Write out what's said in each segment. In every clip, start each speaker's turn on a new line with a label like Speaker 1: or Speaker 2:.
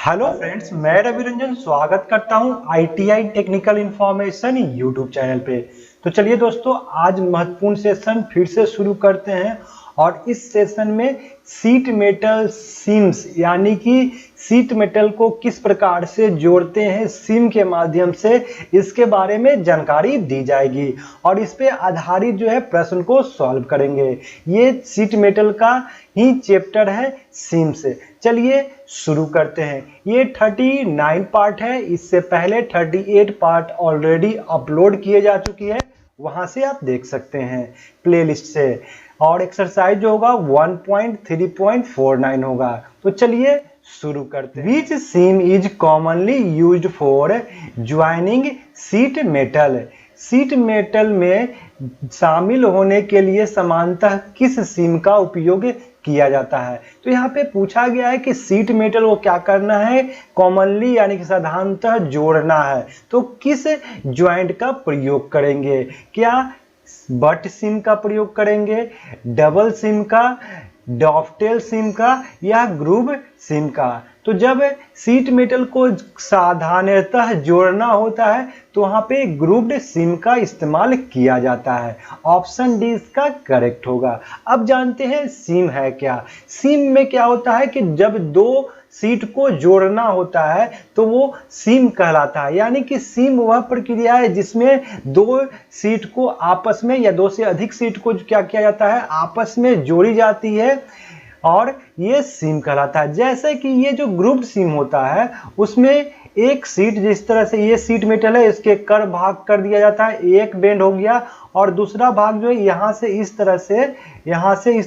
Speaker 1: Hello friends, मैं रवि रंजन स्वागत करता हूं ITI technical information YouTube channel पे। तो चलिए दोस्तों, आज महत्वपूर्ण सेशन फिर से शुरू करते हैं और इस सेशन में सीट मेटल सिम्स यानी कि सीट मेटल को किस प्रकार से जोड़ते हैं सिम के माध्यम से, इसके बारे में जानकारी दी जाएगी और इस पे आधारित जो है प्रश्न को सॉल्व करेंगे। ये सीट मेटल का ही चैप्टर है सिम से। चलिए शुरू करते हैं। ये 39 पार्ट है, इससे पहले 38 पार्ट ऑलरेडी अपलोड किए जा चुकी है, वहां से आप देख सकते हैं प्लेलिस्ट से। और एक्सरसाइज जो होगा 1.3.49 होगा। तो चलिए शुरू करते हैं। Which seam is commonly used for joining sheet metal. Sheet metal में शामिल होने के लिए सामान्यतः किस सिम का उपयोग किया जाता है? तो यहाँ पे पूछा गया है कि सीट मेटल को क्या करना है, कॉमनली यानी कि साधारणतः जोड़ना है। तो किस ज्वाइंट का प्रयोग करेंगे? क्या बट सिम का प्रयोग करेंगे, डबल सिम का, डॉफटेल सिम का या ग्रूव सिम का? तो जब सीट मेटल को साधारणतः जोड़ना होता है तो वहां पे ग्रुप्ड सिम का इस्तेमाल किया जाता है। ऑप्शन डी इसका करेक्ट होगा। अब जानते हैं सिम है क्या। सिम में क्या होता है कि जब दो सीट को जोड़ना होता है तो वो सिम कहलाता है। यानी कि सिम वह प्रक्रिया है जिसमें दो सीट को आपस में या दो से अधिक सीट को क्या किया जाता है, आपस में जोड़ी जाती है और ये सिम कहलाता है। जैसे कि ये जो ग्रुप्ड सिम होता है उसमें एक सीट, जिस तरह से ये सीट मेटल है इसके कर भाग कर दिया जाता है, एक बेंड हो गया और दूसरा भाग जो है यहाँ से इस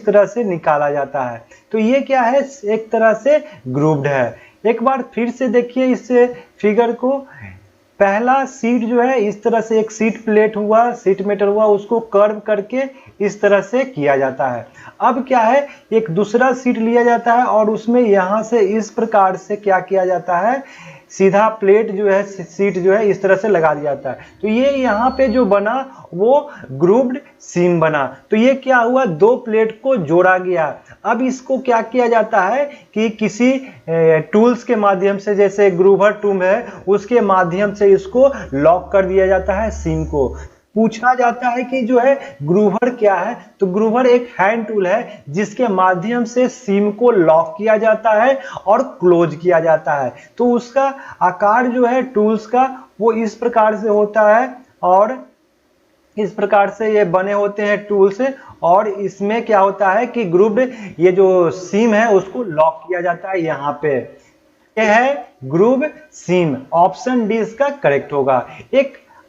Speaker 1: तरह से निकाला जाता है। तो ये क्या है, एक तरह से ग्रुप्ड है। एक बार फिर से देखिए इस फिगर को। पहला सीट जो है इस तरह से एक सीट प्लेट हुआ, सीट मेटल हुआ, उसको कर्व करके इस तरह से किया जाता है। अब क्या है, एक दूसरा सीट लिया जाता है और उसमें यहाँ से इस प्रकार से क्या किया जाता है, सीधा प्लेट जो है, सीट जो है इस तरह से लगा दिया जाता है। तो ये यहाँ पे जो बना वो ग्रुप्ड सिम बना। तो ये क्या हुआ, दो प्लेट को जोड़ा गया। अब इसको क्या किया जाता है कि किसी टूल्स के माध्यम से, जैसे ग्रूवर टूल है उसके माध्यम से इसको लॉक कर दिया जाता है सिम को। पूछा जाता है कि जो है ग्रूवर क्या है, तो ग्रूवर एक हैंड टूल है जिसके माध्यम से सिम को लॉक किया जाता है और क्लोज किया जाता है। तो उसका आकार जो है टूल्स का वो इस प्रकार से होता है और इस प्रकार से ये बने होते हैं टूल्स। और इसमें क्या होता है कि ग्रुप्ड ये जो सिम है उसको लॉक किया जाता है यहाँ पे। ये है ग्रुप सिम। ऑप्शन डी इसका करेक्ट होगा।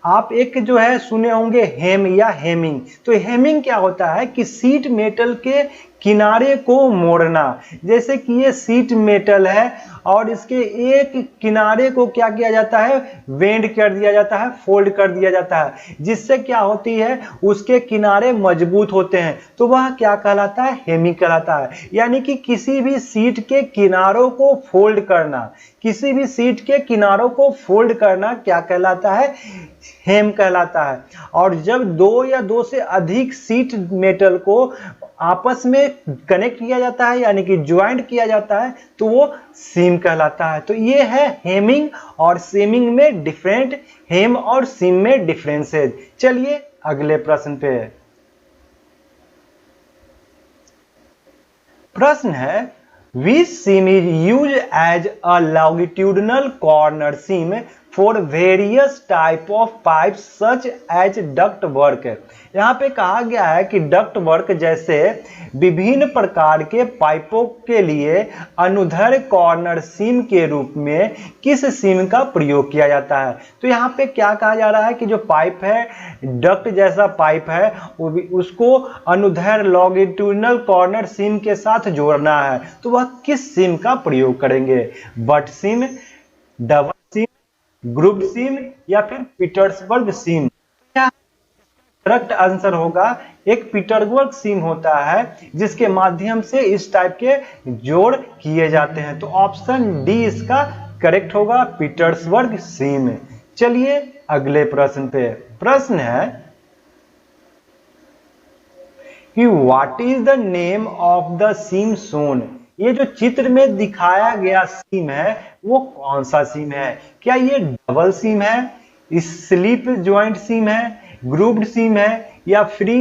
Speaker 1: आप एक जो है सुने होंगे हेम या हेमिंग। तो हेमिंग क्या होता है कि सीट मेटल के किनारे को मोड़ना। जैसे कि ये सीट मेटल है और इसके एक किनारे को क्या किया जाता है, वेंड कर दिया जाता है, फोल्ड कर दिया जाता है, जिससे क्या होती है उसके किनारे मजबूत होते हैं। तो वह क्या कहलाता है, हेमिंग कहलाता है। यानी कि किसी भी सीट के किनारों को फोल्ड करना, किसी भी सीट के किनारों को फोल्ड करना क्या कहलाता है, हेम कहलाता है। और जब दो या दो से अधिक सीट मेटल को आपस में कनेक्ट किया जाता है यानी कि ज्वाइंट किया जाता है तो वो सिम कहलाता है। तो ये है हेमिंग और सिमिंग में डिफरेंट, हेम और सिम में डिफरेंसेस। चलिए अगले प्रश्न पे। प्रश्न है, which sim is used as a longitudinal corner sim for various type of pipes such as duct work। यहाँ पे कहा गया है कि डक्ट वर्क जैसे विभिन्न प्रकार के पाइपों के लिए अनुदैर्ध्य कॉर्नर सिम के रूप में किस सिम का प्रयोग किया जाता है? तो यहाँ पे क्या कहा जा रहा है कि जो पाइप है, डक्ट जैसा पाइप है, उसको अनुदैर्ध्य लॉन्गिट्यूडिनल कॉर्नर सिम के साथ जोड़ना है। तो वह किस सिम का प्रयोग करेंगे? But SIM, double SIM, group SIM या फिर पीटर्सबर्ग सिम? करेक्ट आंसर होगा एक पीटर्सबर्ग सिम होता है जिसके माध्यम से इस टाइप के जोड़ किए जाते हैं। तो ऑप्शन डी इसका करेक्ट होगा, पीटर्सबर्ग सिम। चलिए अगले प्रश्न पे। प्रश्न है कि what is the name of the SIM shown ये जो चित्र में दिखाया गया सीम है वो कौन सा सीम है? क्या ये डबल सीम है, स्लिप ज्वाइंट सीम है, ग्रुप्ड सीम है या फ्री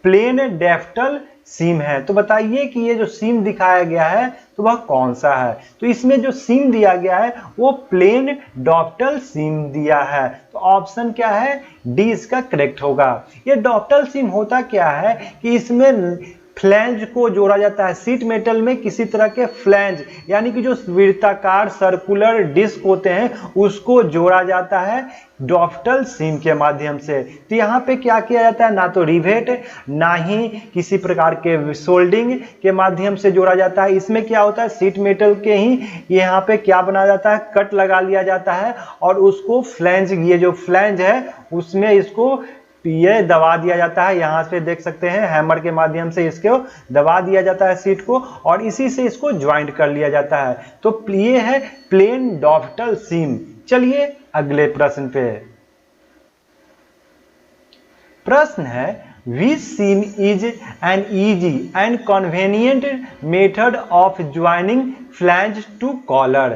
Speaker 1: प्लेन डेफ्टल सीम है? तो बताइए कि ये जो सीम दिखाया गया है तो वह कौन सा है? तो इसमें जो सीम दिया गया है वो प्लेन डॉप्टल सीम दिया है। तो ऑप्शन क्या है? डी इसका करेक्ट होगा। ये डॉप्टल सीम होता क्या है कि इसमें फ्लैंज को जोड़ा जाता है। सीट मेटल में किसी तरह के फ्लैंज यानी कि जो वृत्ताकार सर्कुलर डिस्क होते हैं उसको जोड़ा जाता है डॉप्टल सीम के माध्यम से। तो यहाँ पे क्या किया जाता है? ना तो रिवेट ना ही किसी प्रकार के सोल्डिंग के माध्यम से जोड़ा जाता है। इसमें क्या होता है? सीट मेटल के ही यहाँ पे क्या बनाया जाता है? कट लगा लिया जाता है और उसको फ्लैंज, ये जो फ्लैंज है उसमें इसको ये दबा दिया जाता है। यहाँ पे देख सकते हैं हैमर के माध्यम से इसको दबा दिया जाता है सीट को और इसी से इसको ज्वाइंट कर लिया जाता है। तो ये है प्लेन डॉप्टल सीम। चलिए अगले प्रश्न पे। प्रश्न है which seam is an easy and convenient method of joining flange to collar?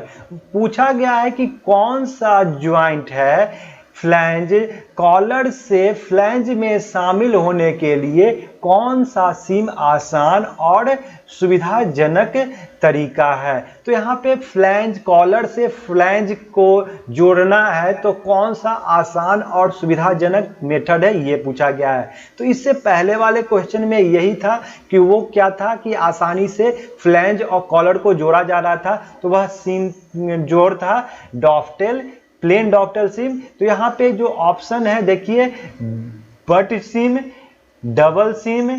Speaker 1: पूछा गया है कि कौन सा ज्वाइंट है फ्लैंज कॉलर से फ्लैंज में शामिल होने के लिए कौन सा सीम आसान और सुविधाजनक तरीका है? तो यहाँ पे फ्लैंज कॉलर से फ्लैंज को जोड़ना है तो कौन सा आसान और सुविधाजनक मेथड है ये पूछा गया है। तो इससे पहले वाले क्वेश्चन में यही था कि वो क्या था कि आसानी से फ्लैंज और कॉलर को जोड़ा जा रहा था, तो वह सीम जोड़ था डॉप्टेल, प्लेन डॉप्टल सीम। तो यहाँ पे जो ऑप्शन है देखिए, but seam, double seam,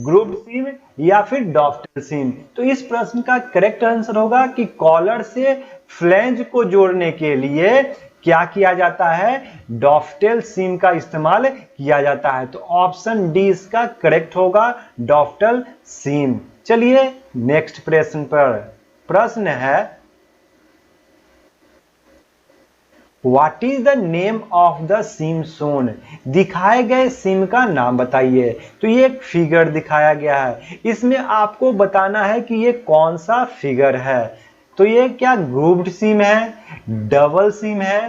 Speaker 1: groove seam या फिर डॉप्टल सीम। तो इस प्रश्न का करेक्ट आंसर होगा कि कॉलर से फ्लैंज को जोड़ने के लिए क्या किया जाता है? डॉप्टेल सीम का इस्तेमाल किया जाता है। तो ऑप्शन डी इसका करेक्ट होगा, डॉप्टल सीम। चलिए नेक्स्ट प्रश्न पर। प्रश्न है What is the name of the seam shown? दिखाए गए सीम का नाम बताइए। तो ये एक फिगर दिखाया गया है, इसमें आपको बताना है कि ये कौन सा फिगर है। तो ये क्या ग्रुप्ड सीम है, डबल सीम है,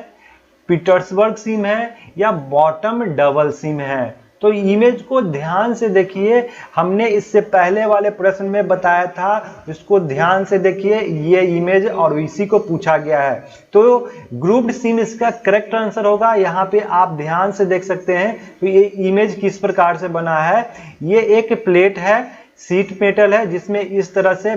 Speaker 1: पीटर्सबर्ग सीम है या बॉटम डबल सीम है? तो इमेज को ध्यान से देखिए, हमने इससे पहले वाले प्रश्न में बताया था, इसको ध्यान से देखिए ये इमेज और इसी को पूछा गया है। तो ग्रुप्ड सीम इसका करेक्ट आंसर होगा। यहाँ पे आप ध्यान से देख सकते हैं तो ये इमेज किस प्रकार से बना है। ये एक प्लेट है, सीट मेटल है जिसमें इस तरह से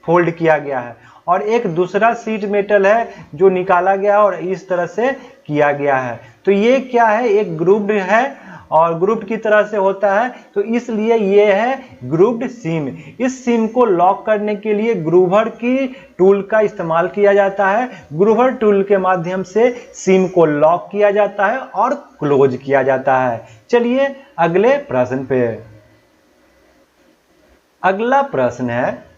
Speaker 1: फोल्ड किया गया है और एक दूसरा सीट मेटल है जो निकाला गया और इस तरह से किया गया है। तो ये क्या है? एक ग्रुप्ड है और ग्रुप्ड की तरह से होता है, तो इसलिए ये है ग्रुप्ड सीम। इस सीम को लॉक करने के लिए ग्रूवर की टूल का इस्तेमाल किया जाता है। ग्रूवर टूल के माध्यम से सीम को लॉक किया जाता है और क्लोज किया जाता है। चलिए अगले प्रश्न पे। अगला प्रश्न है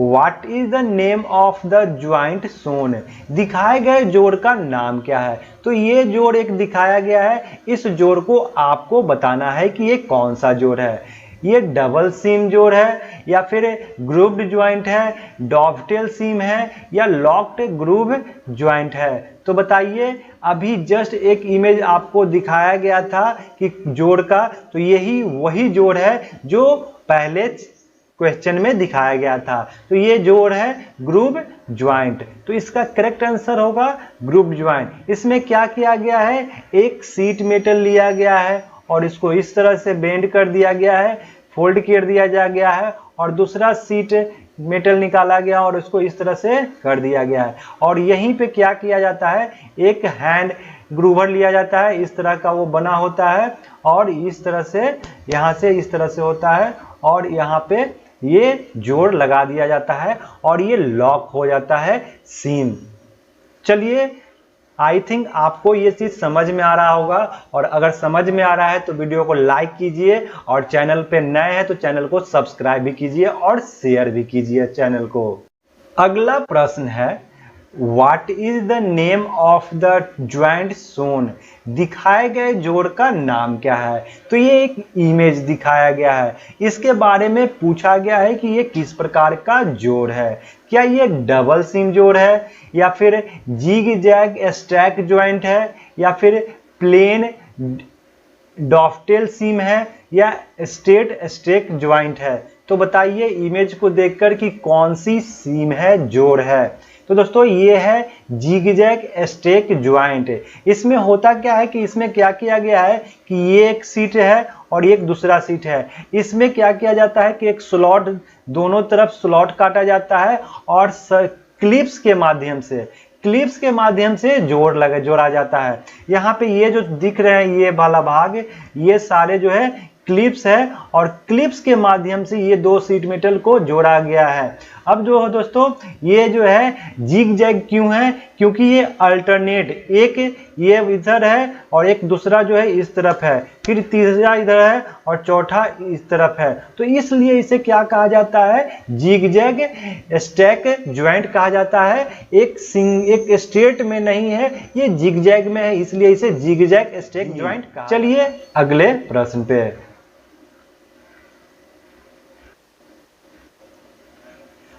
Speaker 1: What is the name of the joint shown? दिखाए गए जोड़ का नाम क्या है? तो ये जोड़ एक दिखाया गया है, इस जोड़ को आपको बताना है कि ये कौन सा जोड़ है। ये डबल सीम जोड़ है या फिर ग्रुप्ड ज्वाइंट है, डॉप्टेल सीम है या लॉक्ड ग्रूव ज्वाइंट है? तो बताइए, अभी जस्ट एक इमेज आपको दिखाया गया था कि जोड़ का, तो यही वही जोड़ है जो पहले क्वेश्चन में दिखाया गया था। तो ये जोड़ है ग्रुप ज्वाइंट। तो इसका करेक्ट आंसर होगा ग्रुप ज्वाइंट। इसमें क्या किया गया है? एक सीट मेटल लिया गया है और इसको इस तरह से बेंड कर दिया गया है, फोल्ड कर दिया गया है और दूसरा सीट मेटल निकाला गया और उसको इस तरह से कर दिया गया है। और यहीं पे क्या किया जाता है? एक हैंड ग्रूवर लिया जाता है, इस तरह का वो बना होता है और इस तरह से यहाँ से इस तरह से होता है और यहाँ पे ये जोड़ लगा दिया जाता है और ये लॉक हो जाता है सीम। चलिए, आई थिंक आपको ये चीज समझ में आ रहा होगा और अगर समझ में आ रहा है तो वीडियो को लाइक कीजिए और चैनल पे नए हैं तो चैनल को सब्सक्राइब भी कीजिए और शेयर भी कीजिए चैनल को। अगला प्रश्न है What is the name of the joint shown? दिखाए गए जोड़ का नाम क्या है? तो ये एक इमेज दिखाया गया है, इसके बारे में पूछा गया है कि ये किस प्रकार का जोड़ है। क्या ये डबल सीम जोड़ है, या फिर जिग जैग स्टैक ज्वाइंट है, या फिर प्लेन डॉफटेल सीम है, या स्ट्रेट स्टैक ज्वाइंट है? तो बताइए इमेज को देखकर कि कौन सी सीम है, जोड़ है। तो दोस्तों ये है जिगजैग स्टैक ज्वाइंट। इसमें होता क्या है कि इसमें क्या किया गया है कि ये एक सीट है और एक दूसरा सीट है। इसमें क्या किया जाता है कि एक स्लॉट, दोनों तरफ स्लॉट काटा जाता है और क्लिप्स के माध्यम से जोड़ा जाता है। यहाँ पे ये जो दिख रहे हैं ये वाला भाग, ये सारे जो है क्लिप्स है और क्लिप्स के माध्यम से ये दो सीट मेटल को जोड़ा गया है। अब जो है दोस्तों ये जो है जिग जैग क्यों है, क्योंकि ये अल्टरनेट, एक ये इधर है और एक दूसरा जो है इस तरफ है, फिर तीसरा इधर है और चौथा इस तरफ है। तो इसलिए इसे क्या कहा जाता है, जिग जैग स्टैक ज्वाइंट कहा जाता है। एक स्ट्रेट में नहीं है, ये जिग जैग में है, इसलिए इसे जिग जैग स्टैक ज्वाइंट कहा। चलिए अगले प्रश्न पे।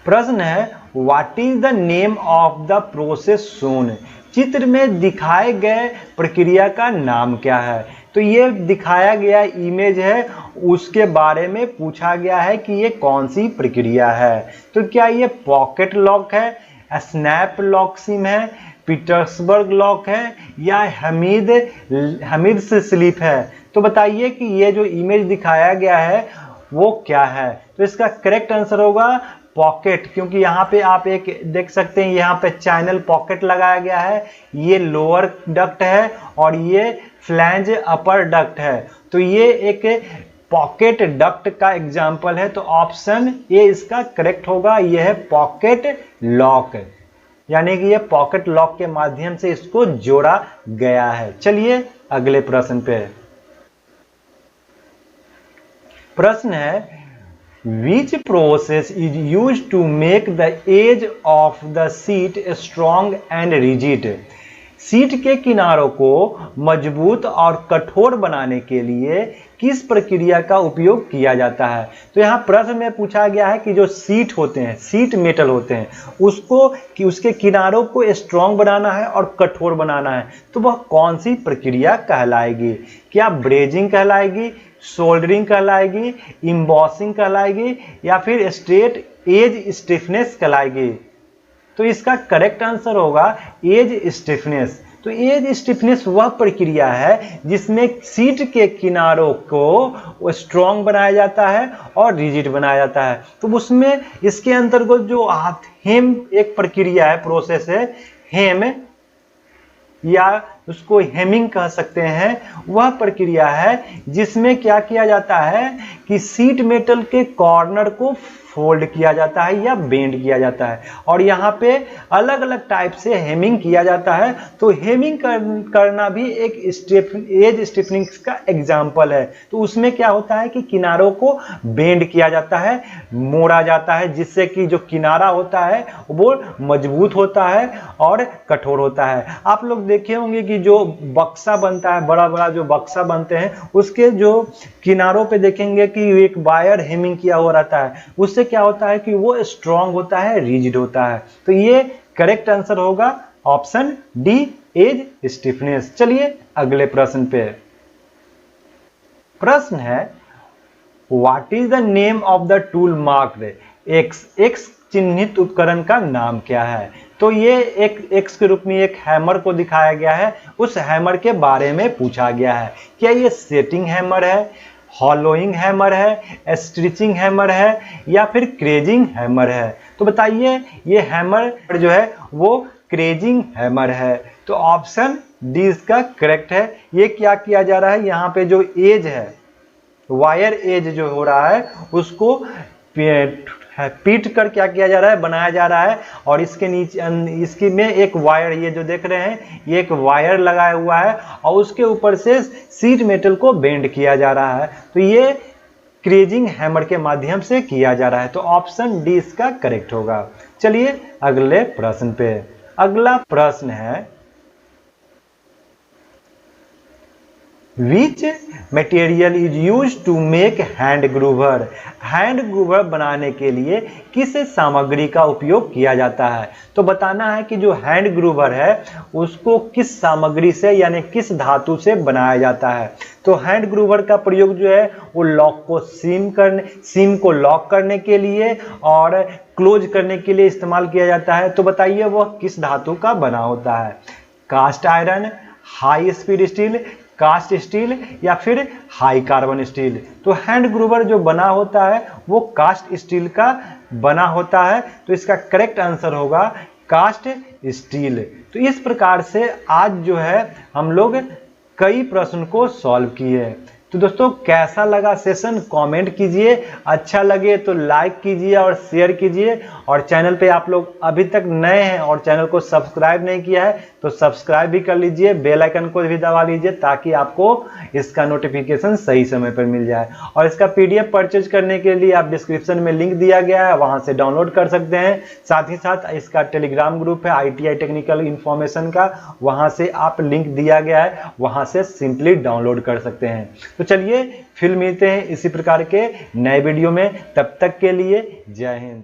Speaker 1: प्रश्न है what is the name of the process shown? चित्र में दिखाए गए प्रक्रिया का नाम क्या है? तो ये दिखाया गया इमेज है, उसके बारे में पूछा गया है कि ये कौन सी प्रक्रिया है। तो क्या ये पॉकेट लॉक है, स्नैप लॉक सिम है, पीटर्सबर्ग लॉक है, या हमीद से स्लिप है? तो बताइए कि ये जो इमेज दिखाया गया है वो क्या है। तो इसका करेक्ट आंसर होगा पॉकेट, क्योंकि यहाँ पे आप एक देख सकते हैं, यहाँ पे चैनल पॉकेट लगाया गया है। ये लोअर डक्ट है और ये फ्लैंज अपर डक्ट है। तो ये एक पॉकेट डक्ट का एग्जाम्पल है। तो ऑप्शन ए इसका करेक्ट होगा, ये है पॉकेट लॉक, यानी कि ये पॉकेट लॉक के माध्यम से इसको जोड़ा गया है। चलिए अगले प्रश्न पे। प्रश्न है Which process is used to make the edge of the seat strong and rigid? Seat के किनारों को मजबूत और कठोर बनाने के लिए किस प्रक्रिया का उपयोग किया जाता है? तो यहाँ प्रश्न में पूछा गया है कि जो सीट होते हैं, सीट मेटल होते हैं, उसको कि उसके किनारों को स्ट्रॉन्ग बनाना है और कठोर बनाना है, तो वह कौन सी प्रक्रिया कहलाएगी? क्या ब्रेजिंग कहलाएगी, सोल्डरिंग कहलाएगी, इम्बॉसिंग कहलाएगी, या फिर स्ट्रेट एज स्टिफनेस कहलाएगी? तो इसका करेक्ट आंसर होगा एज स्टिफनेस। तो एज स्टिफनेस वह प्रक्रिया है जिसमें सीट के किनारों को स्ट्रॉन्ग बनाया जाता है और रिजिड बनाया जाता है। तो उसमें इसके अंतर्गत जो हेम एक प्रक्रिया है, प्रोसेस है, हेम या उसको हेमिंग कह सकते हैं, वह प्रक्रिया है जिसमें क्या किया जाता है कि सीट मेटल के कॉर्नर को फोल्ड किया जाता है या बेंड किया जाता है, और यहाँ पे अलग अलग टाइप से हेमिंग किया जाता है। तो हेमिंग करना भी एक एज स्टिफनिंग का एग्जाम्पल है। तो उसमें क्या होता है कि किनारों को बेंड किया जाता है, मोड़ा जाता है, जिससे कि जो किनारा होता है वो मजबूत होता है और कठोर होता है। आप लोग देखे होंगे कि जो बक्सा बनता है, बड़ा बड़ा जो बक्सा बनते हैं, उसके जो किनारों पे देखेंगे कि एक वायर हेमिंग किया हुआ रहता है, उससे क्या होता है कि वो स्ट्रॉन्ग होता है, रिजिड होता है। तो ये करेक्ट आंसर होगा ऑप्शन डी, एज स्टिफनेस। चलिए अगले प्रश्न पे। प्रश्न है what is the name of the tool marked x? X चिन्हित उपकरण का नाम क्या है? तो ये एक एक्स के रूप में एक हैमर को दिखाया गया है, उस हैमर के बारे में पूछा गया है। क्या ये सेटिंग हैमर है, हॉलोइंग हैमर है, स्टिचिंग हैमर है, या फिर क्रेजिंग हैमर है? तो बताइए ये हैमर जो है वो क्रेजिंग हैमर है। तो ऑप्शन डी इसका करेक्ट है। ये क्या किया जा रहा है, यहाँ पे जो एज है, वायर एज जो हो रहा है, उसको पीट कर क्या किया जा रहा है, बनाया जा रहा है, और इसके नीचे इसकी में एक वायर, ये जो देख रहे हैं ये एक वायर लगाया हुआ है, और उसके ऊपर से सीट मेटल को बेंड किया जा रहा है। तो ये क्रेजिंग हैमर के माध्यम से किया जा रहा है। तो ऑप्शन डी इसका करेक्ट होगा। चलिए अगले प्रश्न पे। अगला प्रश्न है, Which material is used to make hand groover? Hand groover बनाने के लिए किस सामग्री का उपयोग किया जाता है? तो बताना है कि जो हैंड ग्रूवर है उसको किस सामग्री से यानी किस धातु से बनाया जाता है। तो हैंड ग्रूवर का प्रयोग जो है वो लॉक को सीम को लॉक करने के लिए और क्लोज करने के लिए इस्तेमाल किया जाता है। तो बताइए वह किस धातु का बना होता है? Cast iron, high speed steel, cast steel या फिर हाई कार्बन स्टील। तो हैंड ग्रूवर जो बना होता है वो कास्ट स्टील का बना होता है। तो इसका करेक्ट आंसर होगा कास्ट स्टील। तो इस प्रकार से आज जो है हम लोग कई प्रश्न को सॉल्व किए। तो दोस्तों कैसा लगा सेशन कमेंट कीजिए, अच्छा लगे तो लाइक कीजिए और शेयर कीजिए, और चैनल पे आप लोग अभी तक नए हैं और चैनल को सब्सक्राइब नहीं किया है तो सब्सक्राइब भी कर लीजिए, बेल आइकन को भी दबा लीजिए ताकि आपको इसका नोटिफिकेशन सही समय पर मिल जाए। और इसका पीडीएफ परचेज करने के लिए आप डिस्क्रिप्शन में लिंक दिया गया है, वहां से डाउनलोड कर सकते हैं। साथ ही साथ इसका टेलीग्राम ग्रुप है ITI टेक्निकल इंफॉर्मेशन का, वहां से आप लिंक दिया गया है, वहां से सिंपली डाउनलोड कर सकते हैं। तो चलिए फिर मिलते हैं इसी प्रकार के नए वीडियो में, तब तक के लिए जय हिंद।